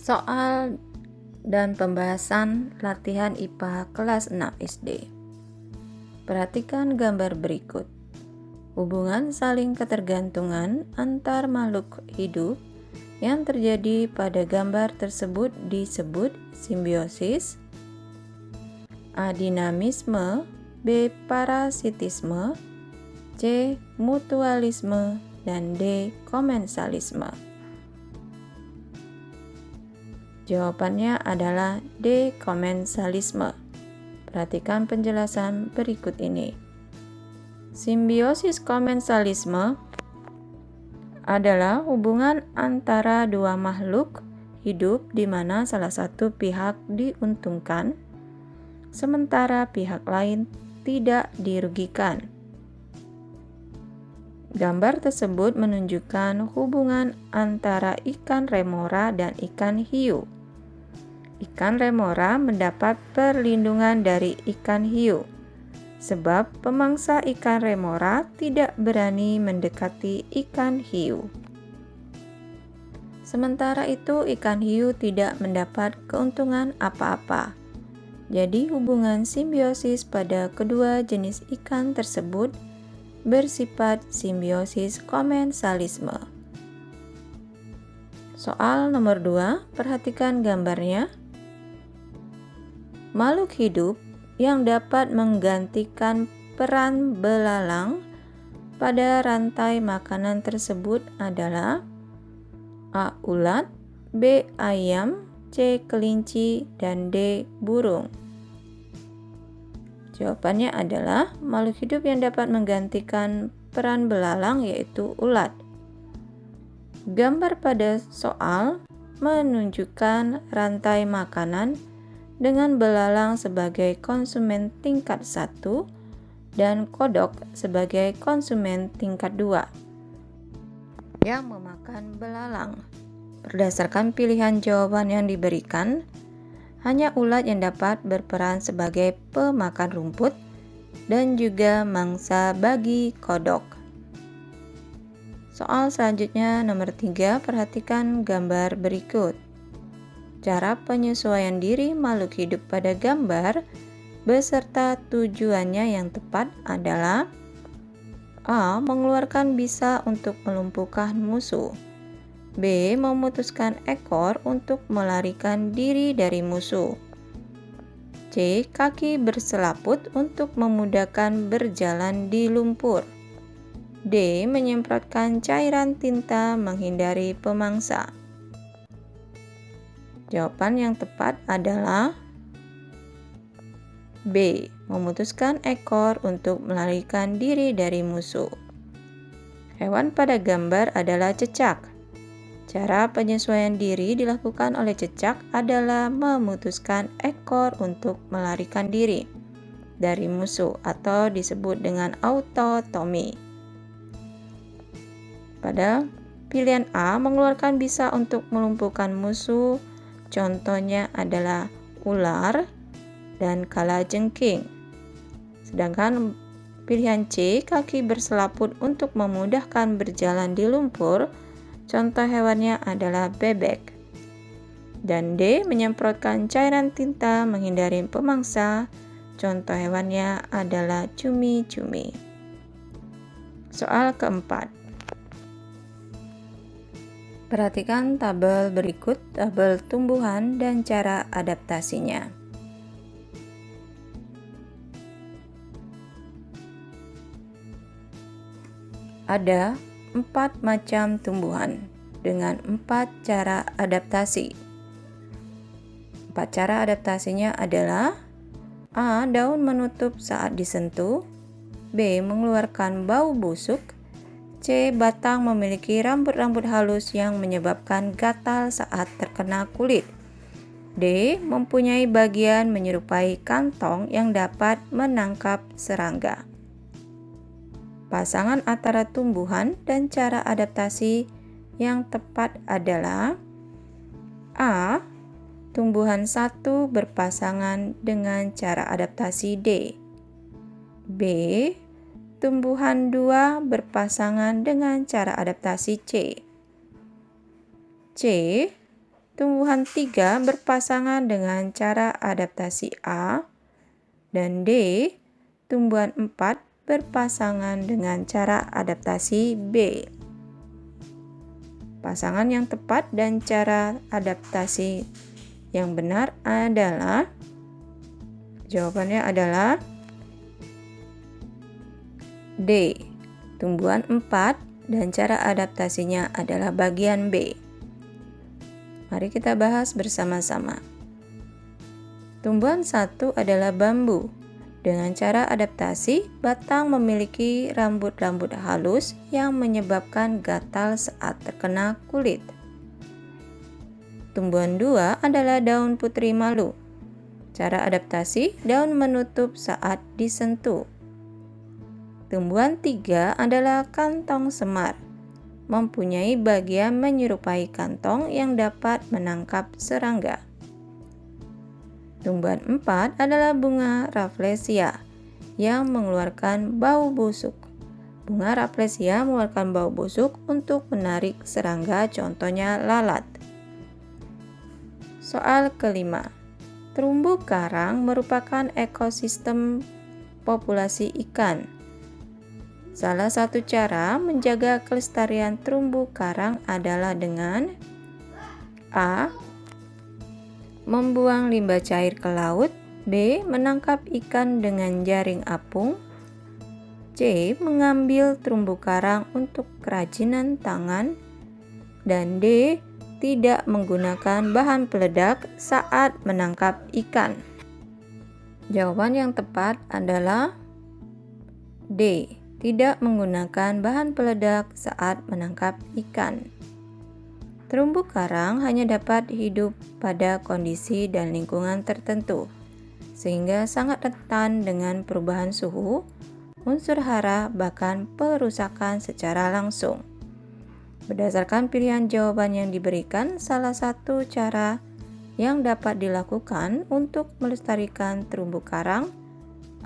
Soal dan pembahasan latihan IPA kelas 6 SD. Perhatikan gambar berikut. Hubungan saling ketergantungan antar makhluk hidup yang terjadi pada gambar tersebut disebut simbiosis. A. Dinamisme, B. Parasitisme, C. Mutualisme, dan D. Komensalisme. Jawabannya adalah D. Komensalisme. Perhatikan penjelasan berikut ini. Simbiosis komensalisme adalah hubungan antara dua makhluk hidup di mana salah satu pihak diuntungkan, sementara pihak lain tidak dirugikan. Gambar tersebut menunjukkan hubungan antara ikan remora dan ikan hiu. Ikan remora mendapat perlindungan dari ikan hiu, sebab pemangsa ikan remora tidak berani mendekati ikan hiu. Sementara itu, ikan hiu tidak mendapat keuntungan apa-apa. Jadi, hubungan simbiosis pada kedua jenis ikan tersebut bersifat simbiosis komensalisme. Soal nomor 2, perhatikan gambarnya. Makhluk hidup yang dapat menggantikan peran belalang pada rantai makanan tersebut adalah A. Ulat, B. Ayam, C. Kelinci, dan D. Burung. Jawabannya adalah makhluk hidup yang dapat menggantikan peran belalang yaitu ulat. Gambar pada soal menunjukkan rantai makanan dengan belalang sebagai konsumen tingkat 1 dan kodok sebagai konsumen tingkat 2 yang memakan belalang. Berdasarkan pilihan jawaban yang diberikan, hanya ulat yang dapat berperan sebagai pemakan rumput dan juga mangsa bagi kodok. Soal selanjutnya nomor 3, perhatikan gambar berikut. Cara penyesuaian diri makhluk hidup pada gambar beserta tujuannya yang tepat adalah A. Mengeluarkan bisa untuk melumpuhkan musuh, B. Memutuskan ekor untuk melarikan diri dari musuh, C. Kaki berselaput untuk memudahkan berjalan di lumpur, D. Menyemprotkan cairan tinta menghindari pemangsa. Jawaban yang tepat adalah B. Memutuskan ekor untuk melarikan diri dari musuh. Hewan pada gambar adalah cecak. Cara penyesuaian diri dilakukan oleh cecak adalah memutuskan ekor untuk melarikan diri dari musuh atau disebut dengan autotomi. Pada pilihan A, mengeluarkan bisa untuk melumpuhkan musuh, contohnya adalah ular dan kalajengking. Sedangkan pilihan C, kaki berselaput untuk memudahkan berjalan di lumpur, contoh hewannya adalah bebek. Dan D, menyemprotkan cairan tinta menghindari pemangsa, contoh hewannya adalah cumi-cumi. Soal keempat. Perhatikan tabel berikut, tabel tumbuhan dan cara adaptasinya. Ada 4 macam tumbuhan dengan 4 cara adaptasi. 4 cara adaptasinya adalah A. Daun menutup saat disentuh, B. Mengeluarkan bau busuk, C. Batang memiliki rambut-rambut halus yang menyebabkan gatal saat terkena kulit, D. Mempunyai bagian menyerupai kantong yang dapat menangkap serangga. Pasangan antara tumbuhan dan cara adaptasi yang tepat adalah A. Tumbuhan 1 berpasangan dengan cara adaptasi D, B. Tumbuhan 2 berpasangan dengan cara adaptasi C, tumbuhan 3 berpasangan dengan cara adaptasi A, dan D, tumbuhan 4 berpasangan dengan cara adaptasi B. Pasangan yang tepat dan cara adaptasi yang benar adalah, jawabannya adalah D, tumbuhan 4 dan cara adaptasinya adalah bagian B. Mari kita bahas bersama-sama. Tumbuhan 1 adalah bambu. Dengan cara adaptasi, batang memiliki rambut-rambut halus yang menyebabkan gatal saat terkena kulit. Tumbuhan 2 adalah daun putri malu. Cara adaptasi, daun menutup saat disentuh. Tumbuhan 3 adalah kantong semar. Mempunyai bagian menyerupai kantong yang dapat menangkap serangga. Tumbuhan 4 adalah bunga Rafflesia yang mengeluarkan bau busuk. Bunga Rafflesia mengeluarkan bau busuk untuk menarik serangga, contohnya lalat. Soal kelima. Terumbu karang merupakan ekosistem populasi ikan. Salah satu cara menjaga kelestarian terumbu karang adalah dengan A. Membuang limbah cair ke laut. B. Menangkap ikan dengan jaring apung. C. Mengambil terumbu karang untuk kerajinan tangan. Dan D. Tidak menggunakan bahan peledak saat menangkap ikan. Jawaban yang tepat adalah D. Tidak menggunakan bahan peledak saat menangkap ikan. Terumbu karang hanya dapat hidup pada kondisi dan lingkungan tertentu, sehingga sangat rentan dengan perubahan suhu, unsur hara, bahkan perusakan secara langsung. Berdasarkan pilihan jawaban yang diberikan, salah satu cara yang dapat dilakukan untuk melestarikan terumbu karang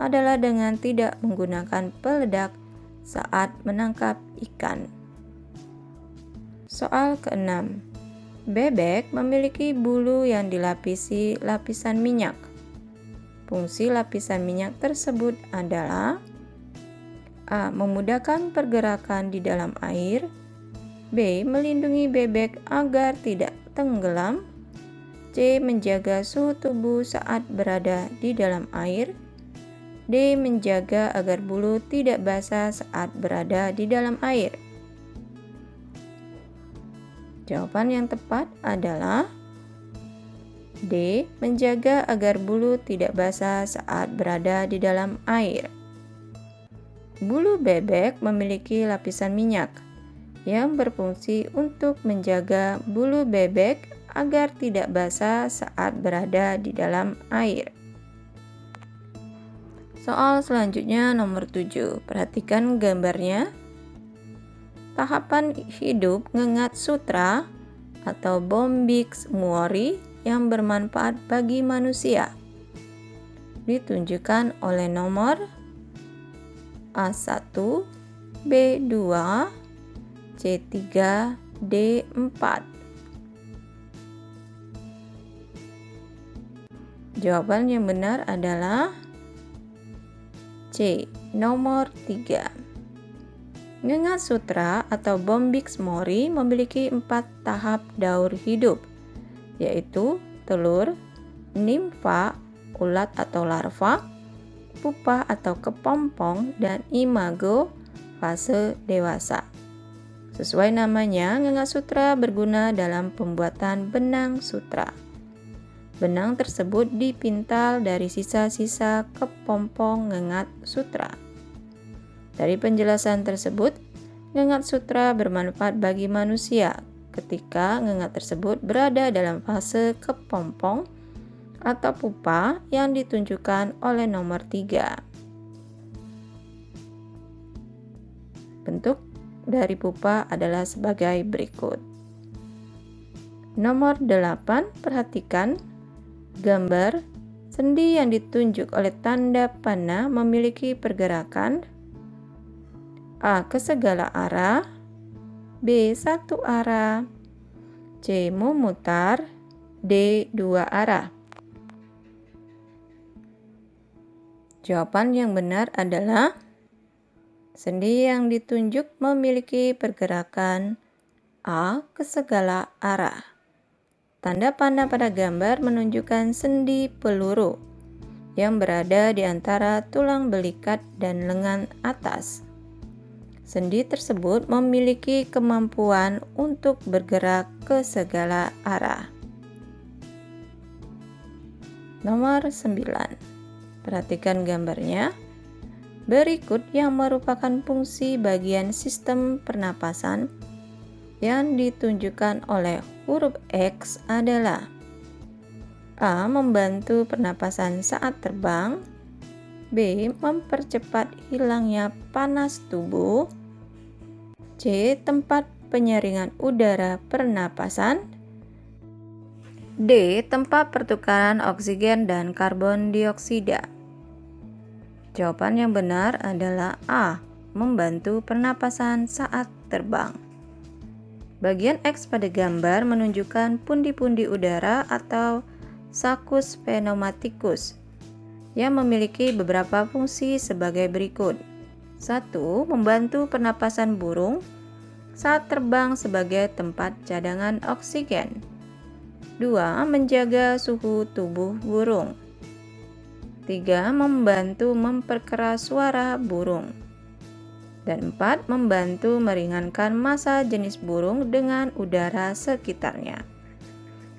adalah dengan tidak menggunakan peledak saat menangkap ikan. Soal ke-6. Bebek memiliki bulu yang dilapisi lapisan minyak. Fungsi lapisan minyak tersebut adalah A. Memudahkan pergerakan di dalam air. B. Melindungi bebek agar tidak tenggelam. C. Menjaga suhu tubuh saat berada di dalam air. D. Menjaga agar bulu tidak basah saat berada di dalam air. Jawaban yang tepat adalah D. Menjaga agar bulu tidak basah saat berada di dalam air. Bulu bebek memiliki lapisan minyak yang berfungsi untuk menjaga bulu bebek agar tidak basah saat berada di dalam air. Soal selanjutnya nomor 7. Perhatikan gambarnya. Tahapan hidup ngengat sutra atau Bombyx muori yang bermanfaat bagi manusia ditunjukkan oleh nomor A1, B2, C3, D4. Jawaban yang benar adalah C, nomor 3. Ngengat sutra atau Bombyx muori memiliki 4 tahap daur hidup, yaitu telur, nimfa, ulat atau larva, pupa atau kepompong, dan imago, fase dewasa. Sesuai namanya, ngengat sutra berguna dalam pembuatan benang sutra. Benang tersebut dipintal dari sisa-sisa kepompong ngengat sutra. Dari penjelasan tersebut, ngengat sutra bermanfaat bagi manusia ketika ngengat tersebut berada dalam fase kepompong atau pupa yang ditunjukkan oleh nomor 3. Bentuk dari pupa adalah sebagai berikut. Nomor 8, perhatikan gambar sendi yang ditunjuk oleh tanda panah memiliki pergerakan A. Ke segala arah. B. Satu arah. C. Memutar. D. Dua arah. Jawaban yang benar adalah sendi yang ditunjuk memiliki pergerakan A ke segala arah. Tanda panah pada gambar menunjukkan sendi peluru yang berada di antara tulang belikat dan lengan atas. Sendi tersebut memiliki kemampuan untuk bergerak ke segala arah. Nomor 9. Perhatikan gambarnya. Berikut yang merupakan fungsi bagian sistem pernapasan yang ditunjukkan oleh huruf X adalah A. Membantu pernapasan saat terbang. B. Mempercepat hilangnya panas tubuh. C. Tempat penyaringan udara pernapasan. D. Tempat pertukaran oksigen dan karbon dioksida. Jawaban yang benar adalah A. Membantu pernapasan saat terbang. Bagian X pada gambar menunjukkan pundi-pundi udara atau sakus pneumatikus yang memiliki beberapa fungsi sebagai berikut. 1. Membantu pernapasan burung saat terbang sebagai tempat cadangan oksigen. 2. Menjaga suhu tubuh burung. 3. Membantu memperkeras suara burung. Dan 4. Membantu meringankan massa jenis burung dengan udara sekitarnya.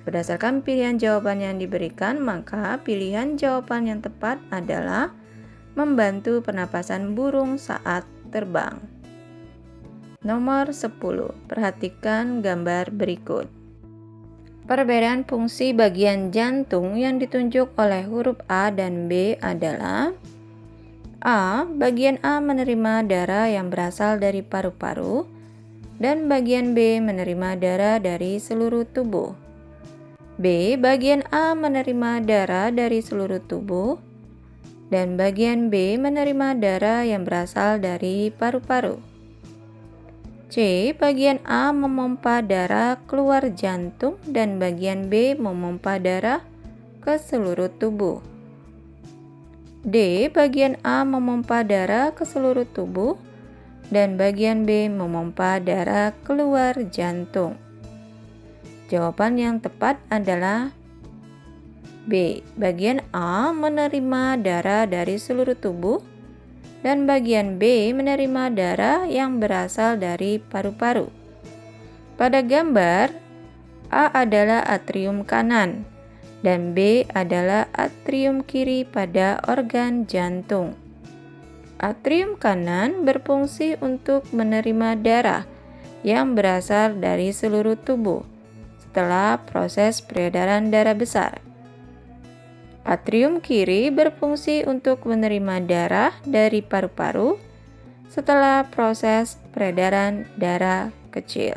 Berdasarkan pilihan jawaban yang diberikan, maka pilihan jawaban yang tepat adalah membantu pernapasan burung saat terbang. Nomor 10. Perhatikan gambar berikut. Perbedaan fungsi bagian jantung yang ditunjuk oleh huruf A dan B adalah A. Bagian A menerima darah yang berasal dari paru-paru dan bagian B menerima darah dari seluruh tubuh. B. Bagian A menerima darah dari seluruh tubuh dan bagian B menerima darah yang berasal dari paru-paru. C. Bagian A memompa darah keluar jantung dan bagian B memompa darah ke seluruh tubuh. D. Bagian A memompa darah ke seluruh tubuh dan bagian B memompa darah keluar jantung. Jawaban yang tepat adalah B. Bagian A menerima darah dari seluruh tubuh dan bagian B menerima darah yang berasal dari paru-paru. Pada gambar, A adalah atrium kanan dan B adalah atrium kiri pada organ jantung. Atrium kanan berfungsi untuk menerima darah yang berasal dari seluruh tubuh setelah proses peredaran darah besar. Atrium kiri berfungsi untuk menerima darah dari paru-paru setelah proses peredaran darah kecil.